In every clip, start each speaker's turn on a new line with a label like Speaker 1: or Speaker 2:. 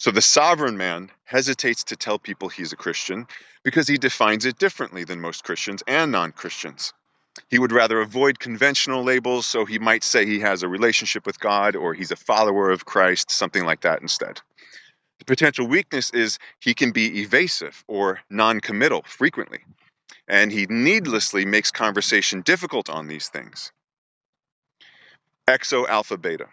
Speaker 1: So the sovereign man hesitates to tell people he's a Christian because he defines it differently than most Christians and non-Christians. He would rather avoid conventional labels, so he might say he has a relationship with God or he's a follower of Christ, something like that instead. The potential weakness is he can be evasive or non-committal frequently, and he needlessly makes conversation difficult on these things. Exo alpha beta.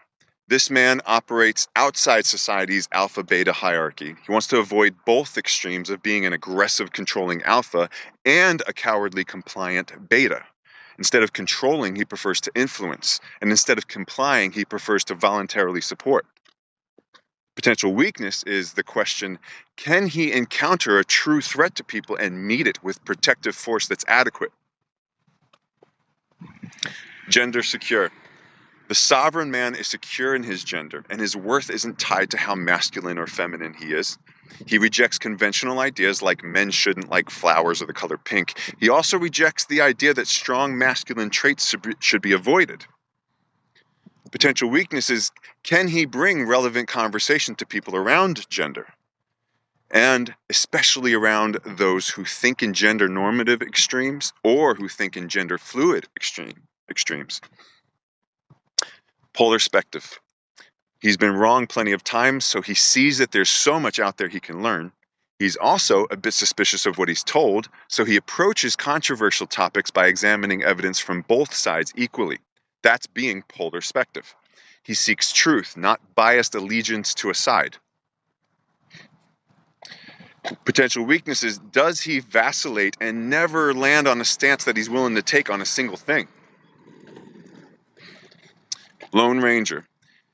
Speaker 1: This man operates outside society's alpha beta hierarchy. He wants to avoid both extremes of being an aggressive, controlling alpha and a cowardly, compliant beta. Instead of controlling, he prefers to influence, and instead of complying, he prefers to voluntarily support. Potential weakness is the question, can he encounter a true threat to people and meet it with protective force that's adequate? Gender secure. The sovereign man is secure in his gender, and his worth isn't tied to how masculine or feminine he is. He rejects conventional ideas like men shouldn't like flowers or the color pink. He also rejects the idea that strong masculine traits should be avoided. Potential weakness is, can he bring relevant conversation to people around gender? And especially around those who think in gender normative extremes or who think in gender fluid extremes. Polar perspective. He's been wrong plenty of times, so he sees that there's so much out there he can learn. He's also a bit suspicious of what he's told, so he approaches controversial topics by examining evidence from both sides equally. That's being polar perspective. He seeks truth, not biased allegiance to a side. Potential weaknesses, does he vacillate and never land on a stance that he's willing to take on a single thing? Lone Ranger.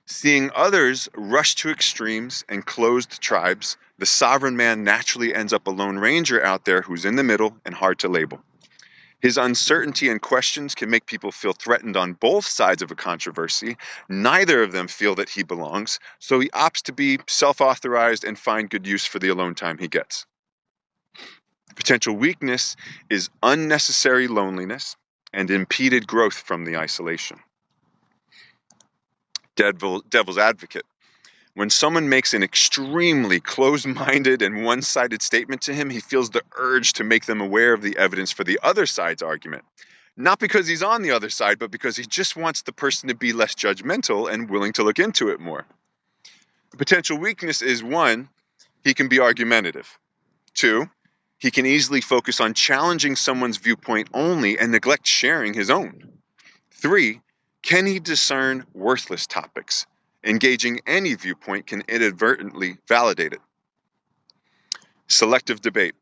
Speaker 1: Seeing others rush to extremes and closed tribes, the sovereign man naturally ends up a Lone Ranger out there who's in the middle and hard to label. His uncertainty and questions can make people feel threatened on both sides of a controversy. Neither of them feel that he belongs, so he opts to be self-authorized and find good use for the alone time he gets. Potential weakness is unnecessary loneliness and impeded growth from the isolation. Devil's advocate. When someone makes an extremely closed-minded and one-sided statement to him, he feels the urge to make them aware of the evidence for the other side's argument. Not because he's on the other side, but because he just wants the person to be less judgmental and willing to look into it more. The potential weakness is 1, he can be argumentative. 2, he can easily focus on challenging someone's viewpoint only and neglect sharing his own. 3, can he discern worthless topics? Engaging any viewpoint can inadvertently validate it. Selective debate.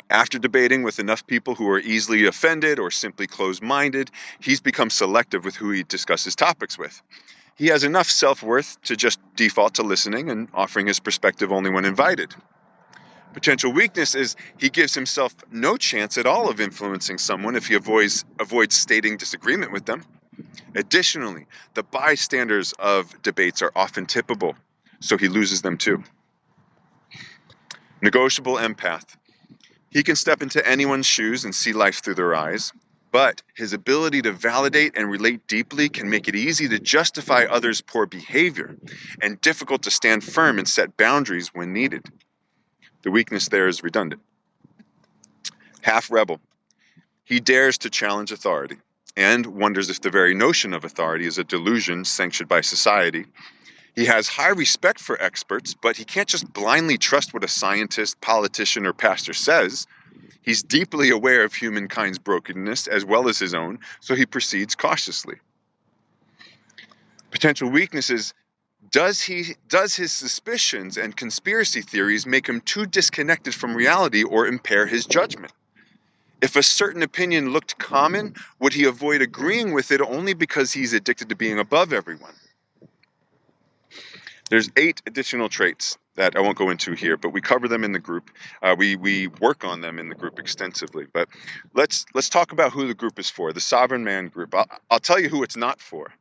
Speaker 1: After debating with enough people who are easily offended or simply closed-minded, he's become selective with who he discusses topics with. He has enough self-worth to just default to listening and offering his perspective only when invited. Potential weakness is he gives himself no chance at all of influencing someone if he avoids stating disagreement with them. Additionally, the bystanders of debates are often tippable, so he loses them too. Negotiable empath. He can step into anyone's shoes and see life through their eyes, but his ability to validate and relate deeply can make it easy to justify others' poor behavior and difficult to stand firm and set boundaries when needed. The weakness there is redundant. Half rebel. He dares to challenge authority and wonders if the very notion of authority is a delusion sanctioned by society. He has high respect for experts, but he can't just blindly trust what a scientist, politician, or pastor says. He's deeply aware of humankind's brokenness as well as his own, so he proceeds cautiously. Potential weaknesses. Does his suspicions and conspiracy theories make him too disconnected from reality or impair his judgment? If a certain opinion looked common, would he avoid agreeing with it only because he's addicted to being above everyone? There's 8 additional traits that I won't go into here, but we cover them in the group. We work on them in the group extensively. But let's talk about who the group is for, the Sovereign Man group. I'll tell you who it's not for.